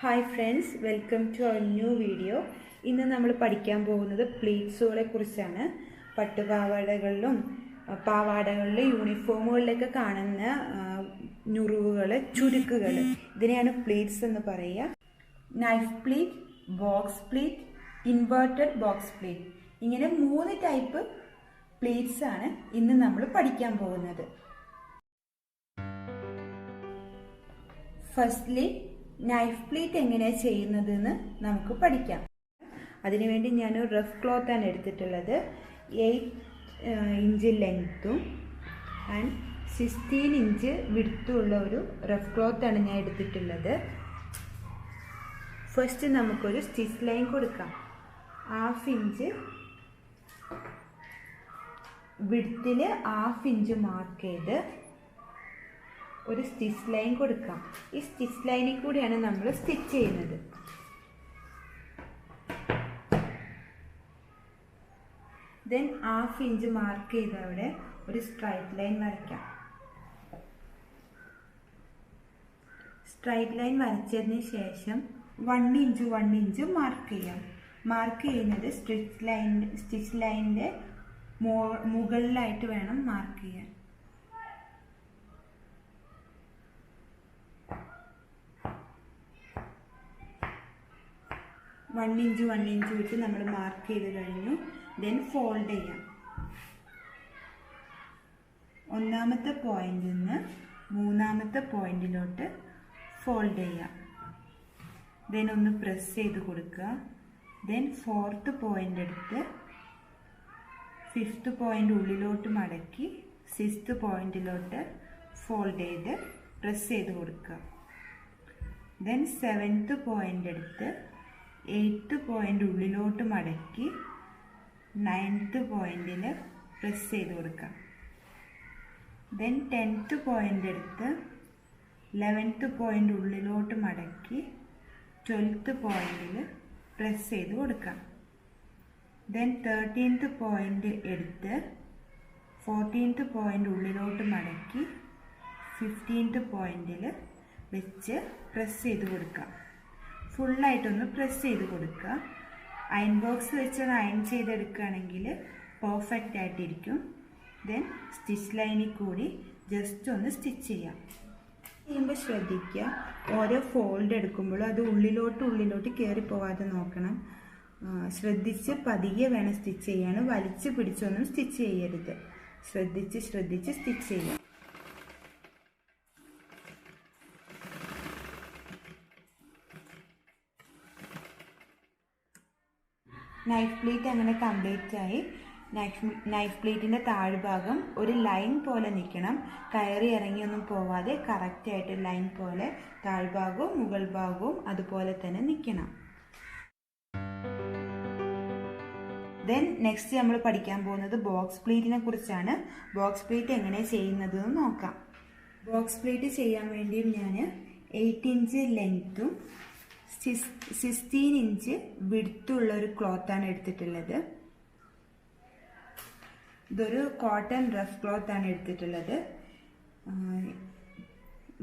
Hi friends, welcome to our new video. ഇന്ന് നമ്മൾ പഠിക്കാൻ പോകുന്നത് പ്ലീറ്റ്സുകളെ കുറിച്ചാണ്. പട്ടുപാവാടകളിലും പാവാടകളിലെ യൂണിഫോമുകളിലൊക്കെ കാണുന്ന ഞുറിവുകൾ, ചുരുക്കുകൾ, ഇതിനെയാണ് പ്ലീറ്റ്സ് എന്ന് പറയുക. Knife pleat, box pleat, inverted box pleat, ഇങ്ങനെ 3 ടൈപ്പ് പ്ലീറ്റ്സ് ആണ് ഇന്ന് നമ്മൾ പഠിക്കാൻ പോകുന്നത്. ഫസ്റ്റ്ലി നൈഫ് പ്ലീറ്റ് എങ്ങനെയാണ് ചെയ്യുന്നതെന്ന് നമുക്ക് പഠിക്കാം. അതിനുവേണ്ടി ഞാൻ റഫ് ക്ലോത്താണ് എടുത്തിട്ടുള്ളത്. 8 ഇഞ്ച് ലെങ്ത്തും ആൻഡ് 16 ഇഞ്ച് വിഡ്ത്തുള്ള ഒരു റഫ് ക്ലോത്താണ് ഞാൻ എടുത്തിട്ടുള്ളത്. ഫസ്റ്റ് നമുക്കൊരു സ്റ്റിച്ച് ലൈൻ കൊടുക്കാം. 1/2 ഇഞ്ച് വിഡ്ത്തിൽ 1/2 ഇഞ്ച് മാർക്ക് ചെയ്ത് ഒരു സ്റ്റിച്ച് ലൈൻ കൊടുക്കാം. ഈ സ്റ്റിച്ച് ലൈനിൽ കൂടിയാണ് നമ്മൾ സ്റ്റിച്ച് ചെയ്യുന്നത്. ദെൻ 1/2 ഇഞ്ച് മാർക്ക് ചെയ്ത് അവിടെ ഒരു സ്ട്രൈറ്റ് ലൈൻ വരയ്ക്കാം. സ്ട്രൈറ്റ് ലൈൻ വരച്ചതിന് ശേഷം 1 ഇഞ്ച് മാർക്ക് ചെയ്യാം. മാർക്ക് ചെയ്യുന്നത് സ്റ്റിച്ച് ലൈനിൻ്റെ മുകളിലായിട്ട് വേണം മാർക്ക് ചെയ്യാൻ. വൺ ഇഞ്ച് വിട്ട് നമ്മൾ മാർക്ക് ചെയ്ത് കഴിഞ്ഞു. ദെൻ ഫോൾഡ് ചെയ്യാം. ഒന്നാമത്തെ പോയിന്റിൽ നിന്ന് 3ാമത്തെ പോയിന്റിലോട്ട് ഫോൾഡ് ചെയ്യാം. ദെൻ ഒന്ന് പ്രസ് ചെയ്ത് കൊടുക്കുക. ദെൻ 4th പോയിന്റ് എടുത്ത് 5th പോയിന്റ് ഉള്ളിലോട്ട് മടക്കി 6th പോയിന്റിലോട്ട് ഫോൾഡ് ചെയ്ത് പ്രസ് ചെയ്ത് കൊടുക്കുക. ദെൻ 7th പോയിന്റ് എടുത്ത് 8th പോയിന്റ് ഉള്ളിലോട്ട് മടക്കി 9th പോയിന്റിൽ പ്രസ് ചെയ്ത് കൊടുക്കാം. ദെൻ 10th പോയിന്റ് എടുത്ത് 11th പോയിന്റ് ഉള്ളിലോട്ട് മടക്കി 12th പോയിന്റിൽ പ്രസ് ചെയ്ത് കൊടുക്കാം. ദെൻ 13th പോയിന്റ് എടുത്ത് 14th പോയിന്റ് ഉള്ളിലോട്ട് മടക്കി 15th പോയിന്റിൽ വെച്ച് പ്രസ് ചെയ്ത് കൊടുക്കാം. ഫുള്ളായിട്ടൊന്ന് പ്രസ് ചെയ്ത് കൊടുക്കുക. അയൺ ബോക്സ് വെച്ച് അയൺ ചെയ്തെടുക്കുകയാണെങ്കിൽ പെർഫെക്റ്റ് ആയിട്ടിരിക്കും. ദെൻ സ്റ്റിച്ച് ലൈനിൽ കൂടി ജസ്റ്റ് ഒന്ന് സ്റ്റിച്ച് ചെയ്യാം. ചെയ്യുമ്പോൾ ശ്രദ്ധിക്കുക, ഓരോ ഫോൾഡ് എടുക്കുമ്പോഴും അത് ഉള്ളിലോട്ട് കയറി പോകാതെ നോക്കണം. ശ്രദ്ധിച്ച് പതിയെ വേണം സ്റ്റിച്ച് ചെയ്യാൻ. വലിച്ച് പിടിച്ചൊന്നും സ്റ്റിച്ച് ചെയ്യരുത്. ശ്രദ്ധിച്ച് സ്റ്റിച്ച് ചെയ്യാം. നൈഫ് പ്ലീറ്റ് അങ്ങനെ കംപ്ലീറ്റ് ആയി. നൈഫ് പ്ലീറ്റിൻ്റെ താഴ്ഭാഗം ഒരു ലൈൻ പോലെ നിൽക്കണം. കയറി ഇറങ്ങിയൊന്നും പോവാതെ കറക്റ്റായിട്ട് ലൈൻ പോലെ താഴ്ഭാഗവും മുകൾ ഭാഗവും അതുപോലെ തന്നെ നിൽക്കണം. ദെൻ നെക്സ്റ്റ് നമ്മൾ പഠിക്കാൻ പോകുന്നത് ബോക്സ് പ്ലീറ്റിനെ കുറിച്ചാണ്. ബോക്സ് പ്ലീറ്റ് എങ്ങനെ ചെയ്യുന്നതെന്ന് നോക്കാം. ബോക്സ് പ്ലീറ്റ് ചെയ്യാൻ വേണ്ടിയും ഞാൻ 8 ഇഞ്ച് ലെങ്ത്തും 16 ഇഞ്ച് വിഡ്ത്തുള്ള ഒരു ക്ലോത്താണ് എടുത്തിട്ടുള്ളത്. ഇതൊരു കോട്ടൺ റഫ് ക്ലോത്താണ് എടുത്തിട്ടുള്ളത്.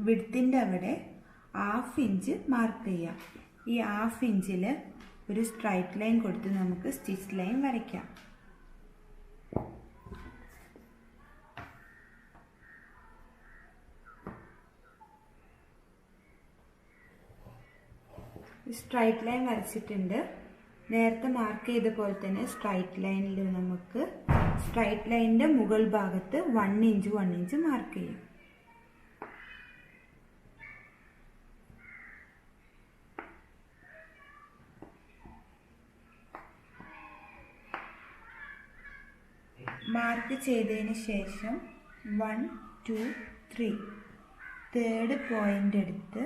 വിഡ്ത്തിൻ്റെ അവിടെ 1/2 ഇഞ്ച് മാർക്ക് ചെയ്യാം. ഈ 1/2 ഇഞ്ചിൽ ഒരു സ്ട്രൈറ്റ് ലൈൻ കൊടുത്ത് നമുക്ക് സ്റ്റിച്ച് ലൈൻ വരയ്ക്കാം. സ്ട്രൈറ്റ് ലൈൻ വരച്ചിട്ടുണ്ട്. നേരത്തെ മാർക്ക് ചെയ്ത പോലെ തന്നെ സ്ട്രൈറ്റ് ലൈനിൽ നമുക്ക് സ്ട്രൈറ്റ് ലൈനിൻ്റെ മുകൾ ഭാഗത്ത് 1 ഇഞ്ച് മാർക്ക് ചെയ്യും. മാർക്ക് ചെയ്തതിന് ശേഷം 1 2 3 തേർഡ് പോയിന്റ് എടുത്ത്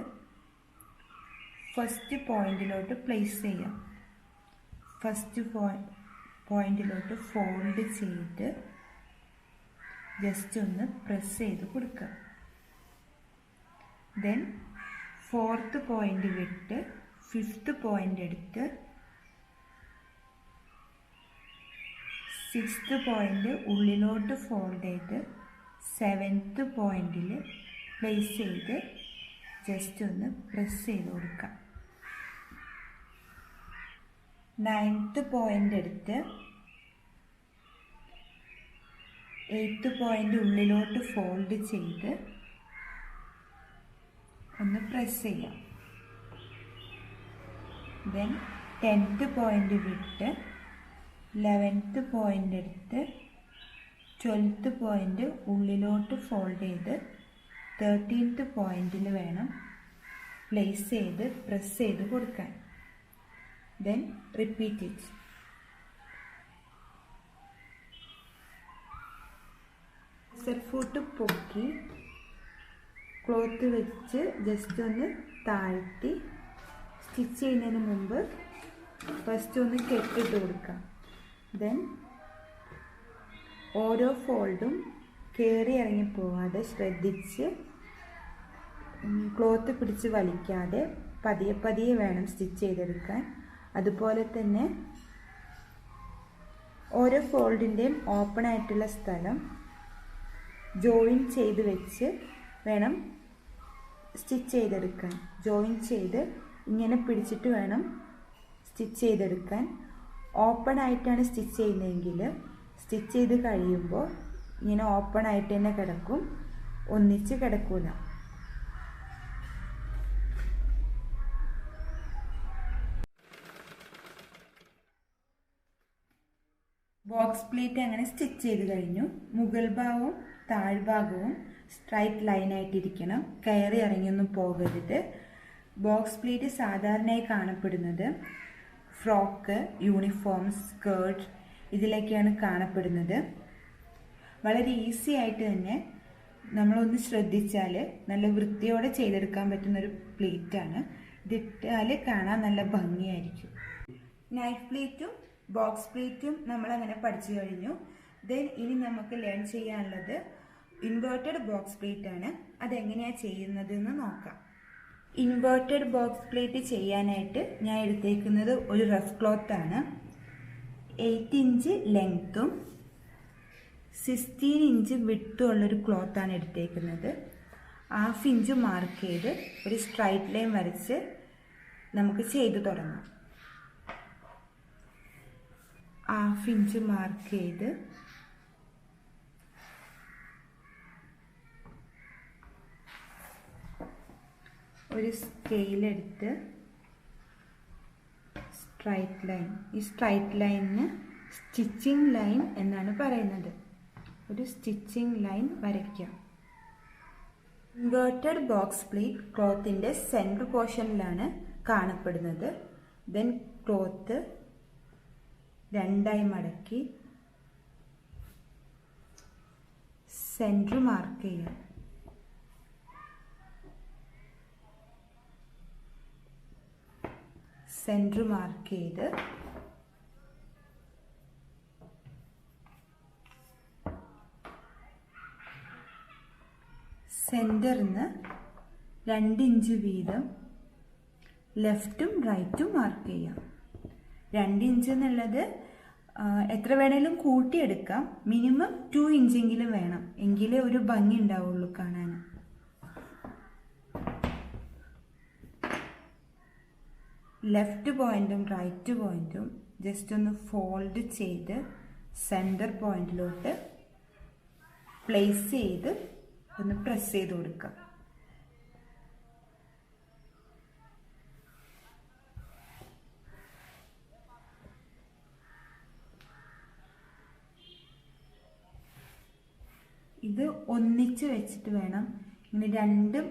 ഫസ്റ്റ് പോയിന്റിലോട്ട് പ്ലേസ് ചെയ്യാം. ഫസ്റ്റ് പോയിന്റിലോട്ട് ഫോൾഡ് ചെയ്ത് ജസ്റ്റ് ഒന്ന് പ്രസ് ചെയ്ത് കൊടുക്കുക. ദെൻ 4th പോയിന്റ് വിട്ട് 5th പോയിന്റ് എടുത്ത് 6th പോയിന്റ് ഉള്ളിലോട്ട് ഫോൾഡ് ചെയ്ത് 7th പോയിന്റിൽ പ്ലേസ് ചെയ്ത് ജസ്റ്റ് ഒന്ന് പ്രസ് ചെയ്ത് കൊടുക്കാം. 9th പോയിന്റ് എടുത്ത് 8th പോയിന്റ് ഉള്ളിലോട്ട് ഫോൾഡ് ചെയ്ത് ഒന്ന് പ്രസ് ചെയ്യാം. ദെൻ 10th പോയിന്റ് വിട്ട് 11th പോയിന്റ് എടുത്ത് 12th പോയിന്റ് ഉള്ളിലോട്ട് ഫോൾഡ് ചെയ്ത് 13th പോയിന്റിൽ വേണം പ്ലേസ് ചെയ്ത് പ്രസ് ചെയ്ത് കൊടുക്കാൻ. Then repeat it. ഫുട്ട് പൊക്കി ക്ലോത്ത് വെച്ച് ജസ്റ്റ് ഒന്ന് താഴ്ത്തി സ്റ്റിച്ച് ചെയ്യുന്നതിന് മുമ്പ് ഫസ്റ്റ് ഒന്ന് കെട്ടിട്ട് കൊടുക്കാം. ദെൻ ഓരോ ഫോൾഡും കയറി ഇറങ്ങി പോവാതെ ശ്രദ്ധിച്ച് ക്ലോത്ത് പിടിച്ച് വലിക്കാതെ പതിയെ പതിയെ വേണം സ്റ്റിച്ച് ചെയ്തെടുക്കാൻ. അതുപോലെ തന്നെ ഓരോ ഫോൾഡിൻ്റെയും ഓപ്പൺ ആയിട്ടുള്ള സ്ഥലം ജോയിൻ ചെയ്ത് വെച്ച് വേണം സ്റ്റിച്ച് ചെയ്തെടുക്കാൻ. ജോയിൻ ചെയ്ത് ഇങ്ങനെ പിടിച്ചിട്ട് വേണം സ്റ്റിച്ച് ചെയ്തെടുക്കാൻ. ഓപ്പൺ ആയിട്ടാണ് സ്റ്റിച്ച് ചെയ്യുന്നതെങ്കിൽ സ്റ്റിച്ച് ചെയ്ത് കഴിയുമ്പോൾ ഇങ്ങനെ ഓപ്പൺ ആയിട്ട് തന്നെ കിടക്കും, ഒന്നിച്ച് കിടക്കൂല. ബോക്സ് പ്ലേറ്റ് അങ്ങനെ സ്റ്റിച്ച് ചെയ്ത് കഴിഞ്ഞു. മുകൾ ഭാഗവും താഴ്ഭാഗവും സ്ട്രൈറ്റ് ലൈനായിട്ടിരിക്കണം, കയറി ഇറങ്ങിയൊന്നും പോകരുത്. ബോക്സ് പ്ലേറ്റ് സാധാരണയായി കാണപ്പെടുന്നത് ഫ്രോക്ക്, യൂണിഫോം, സ്കേർട്ട് ഇതിലൊക്കെയാണ് കാണപ്പെടുന്നത്. വളരെ ഈസി ആയിട്ട് തന്നെ നമ്മളൊന്ന് ശ്രദ്ധിച്ചാൽ നല്ല വൃത്തിയോടെ ചെയ്തെടുക്കാൻ പറ്റുന്നൊരു പ്ലേറ്റാണ്. ഇതിട്ടാൽ കാണാൻ നല്ല ഭംഗിയായിരിക്കും. നൈഫ് പ്ലേറ്റും ബോക്സ് പ്ലേറ്റും നമ്മളങ്ങനെ പഠിച്ചു കഴിഞ്ഞു. ദെൻ ഇനി നമുക്ക് ലേൺ ചെയ്യാനുള്ളത് ഇൻവേർട്ടഡ് ബോക്സ് പ്ലേറ്റ് ആണ്. അതെങ്ങനെയാണ് ചെയ്യുന്നതെന്ന് നോക്കാം. ഇൻവേർട്ടഡ് ബോക്സ് പ്ലേറ്റ് ചെയ്യാനായിട്ട് ഞാൻ എടുത്തേക്കുന്നത് ഒരു റഫ് ക്ലോത്ത് ആണ്. 8 ഇഞ്ച് ലെങ്ത്തും 16 ഇഞ്ച് വിഡ്ത്തും ഉള്ളൊരു ക്ലോത്താണ് എടുത്തേക്കുന്നത്. 1/2 ഇഞ്ച് മാർക്ക് ചെയ്ത് ഒരു സ്ട്രൈറ്റ് ലൈൻ വരച്ച് നമുക്ക് ചെയ്തു തുടങ്ങാം. 1/2 ഇഞ്ച് മാർക്ക് ചെയ്ത് ഒരു സ്കെയിലെടുത്ത് സ്ട്രൈറ്റ് ലൈൻ, ഈ സ്ട്രൈറ്റ് ലൈനിന് സ്റ്റിച്ചിങ് ലൈൻ എന്നാണ് പറയുന്നത്. ഒരു സ്റ്റിച്ചിങ് ലൈൻ വരയ്ക്കാം. ഇൻവേർട്ടഡ് ബോക്സ് പ്ലേറ്റ് ക്ലോത്തിൻ്റെ സെൻറ്റർ പോർഷനിലാണ് കാണപ്പെടുന്നത്. ദെൻ ക്ലോത്ത് 2ആയി മടക്കി സെൻറ്റർ മാർക്ക് ചെയ്യാം. സെൻറ്റർ മാർക്ക് ചെയ്ത് സെൻറ്ററിന് 2 ഇഞ്ച് വീതം ലെഫ്റ്റും റൈറ്റും മാർക്ക് ചെയ്യാം. 2 ഇഞ്ച് എന്നുള്ളത് എത്ര വേണേലും കൂട്ടിയെടുക്കാം. മിനിമം 2 ഇഞ്ചെങ്കിലും വേണം, എങ്കിലേ ഒരു ഭംഗി ഉണ്ടാവുള്ളൂ കാണാൻ. ലെഫ്റ്റ് പോയിന്റും റൈറ്റ് പോയിന്റും ജസ്റ്റ് ഒന്ന് ഫോൾഡ് ചെയ്ത് സെൻറ്റർ പോയിന്റിലോട്ട് പ്ലേസ് ചെയ്ത് ഒന്ന് പ്രസ് ചെയ്ത് കൊടുക്കാം. ഇത് ഒന്നിച്ച് വെച്ചിട്ട് വേണം ഇങ്ങനെ 2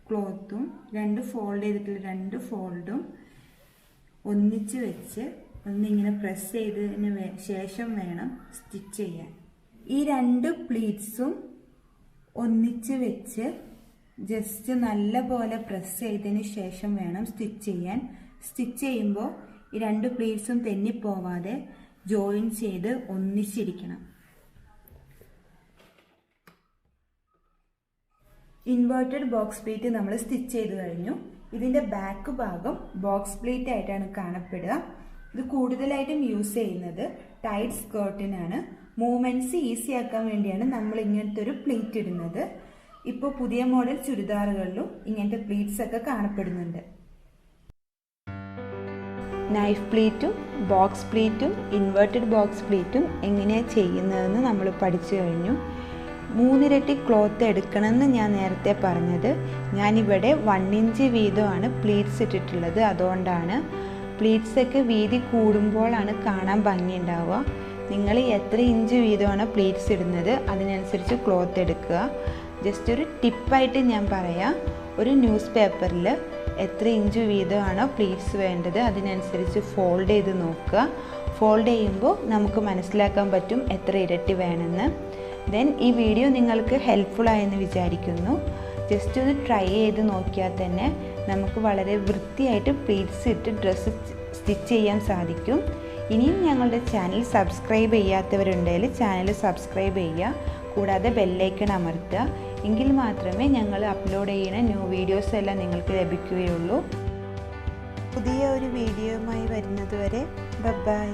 ക്ലോത്തും 2 ഫോൾഡ് ചെയ്തിട്ടുള്ള 2 ഫോൾഡും ഒന്നിച്ച് വെച്ച് ഒന്നിങ്ങനെ പ്രസ് ചെയ്തതിന് ശേഷം വേണം സ്റ്റിച്ച് ചെയ്യാൻ. ഈ 2 പ്ലീറ്റ്സും ഒന്നിച്ച് വെച്ച് ജസ്റ്റ് നല്ല പോലെ പ്രസ് ചെയ്തതിന് ശേഷം വേണം സ്റ്റിച്ച് ചെയ്യാൻ. സ്റ്റിച്ച് ചെയ്യുമ്പോൾ ഈ 2 പ്ലീറ്റ്സും തെന്നിപ്പോവാതെ ജോയിൻ ചെയ്ത് ഒന്നിച്ചിരിക്കണം. ഇൻവേർട്ടഡ് ബോക്സ് പ്ലേറ്റ് നമ്മൾ സ്റ്റിച്ച് ചെയ്ത് കഴിഞ്ഞു. ഇതിൻ്റെ ബാക്ക് ഭാഗം ബോക്സ് പ്ലേറ്റ് ആയിട്ടാണ് കാണപ്പെടുക. ഇത് കൂടുതലായിട്ടും യൂസ് ചെയ്യുന്നത് ടൈറ്റ് സ്കേർട്ടിനാണ്. മൂവ്മെൻറ്റ്സ് ഈസി ആക്കാൻ വേണ്ടിയാണ് നമ്മൾ ഇങ്ങനത്തെ ഒരു പ്ലേറ്റ് ഇടുന്നത്. ഇപ്പോൾ പുതിയ മോഡൽ ചുരിദാറുകളിലും ഇങ്ങനത്തെ പ്ലേറ്റ്സ് ഒക്കെ കാണപ്പെടുന്നുണ്ട്. നൈഫ് പ്ലീറ്റും ബോക്സ് പ്ലീറ്റും ഇൻവേർട്ടഡ് ബോക്സ് പ്ലീറ്റും എങ്ങനെയാണ് ചെയ്യുന്നതെന്ന് നമ്മൾ പഠിച്ചു കഴിഞ്ഞു. 3 ഇരട്ടി ക്ലോത്ത് എടുക്കണമെന്ന് ഞാൻ നേരത്തെ പറഞ്ഞത്. ഞാനിവിടെ 1 ഇഞ്ച് വീതമാണ് പ്ലീറ്റ്സ് ഇട്ടിട്ടുള്ളത്. അതുകൊണ്ടാണ് പ്ലീറ്റ്സൊക്കെ വീതി കൂടുമ്പോഴാണ് കാണാൻ ഭംഗിയുണ്ടാവുക. നിങ്ങൾ എത്ര ഇഞ്ച് വീതമാണ് പ്ലീറ്റ്സ് ഇടുന്നത് അതിനനുസരിച്ച് ക്ലോത്ത് എടുക്കുക. ജസ്റ്റ് ഒരു ടിപ്പായിട്ട് ഞാൻ പറയാം, ഒരു ന്യൂസ് പേപ്പറിൽ എത്ര ഇഞ്ച് വീതമാണോ പ്ലീറ്റ്സ് വേണ്ടത് അതിനനുസരിച്ച് ഫോൾഡ് ചെയ്ത് നോക്കുക. ഫോൾഡ് ചെയ്യുമ്പോൾ നമുക്ക് മനസ്സിലാക്കാൻ പറ്റും എത്ര ഇരട്ടി വേണമെന്ന്. ദെൻ ഈ വീഡിയോ നിങ്ങൾക്ക് ഹെൽപ്ഫുൾ ആയെന്ന് വിചാരിക്കുന്നു. ജസ്റ്റ് ഒന്ന് ട്രൈ ചെയ്ത് നോക്കിയാൽ തന്നെ നമുക്ക് വളരെ വൃത്തിയായിട്ട് പ്ലീറ്റ്സ് ഇട്ട് ഡ്രസ്സ് സ്റ്റിച്ച് ചെയ്യാൻ സാധിക്കും. ഇനിയും ഞങ്ങളുടെ ചാനൽ സബ്സ്ക്രൈബ് ചെയ്യാത്തവരുണ്ടെങ്കിൽ ചാനൽ സബ്സ്ക്രൈബ് ചെയ്യുക, കൂടാതെ ബെല്ലൈക്കൺ അമർത്തുക. എങ്കിൽ മാത്രമേ ഞങ്ങൾ അപ്ലോഡ് ചെയ്യുന്ന ന്യൂ വീഡിയോസ് എല്ലാം നിങ്ങൾക്ക് ലഭിക്കുകയുള്ളൂ. പുതിയ ഒരു വീഡിയോയുമായി വരുന്നത് വരെ ബൈ.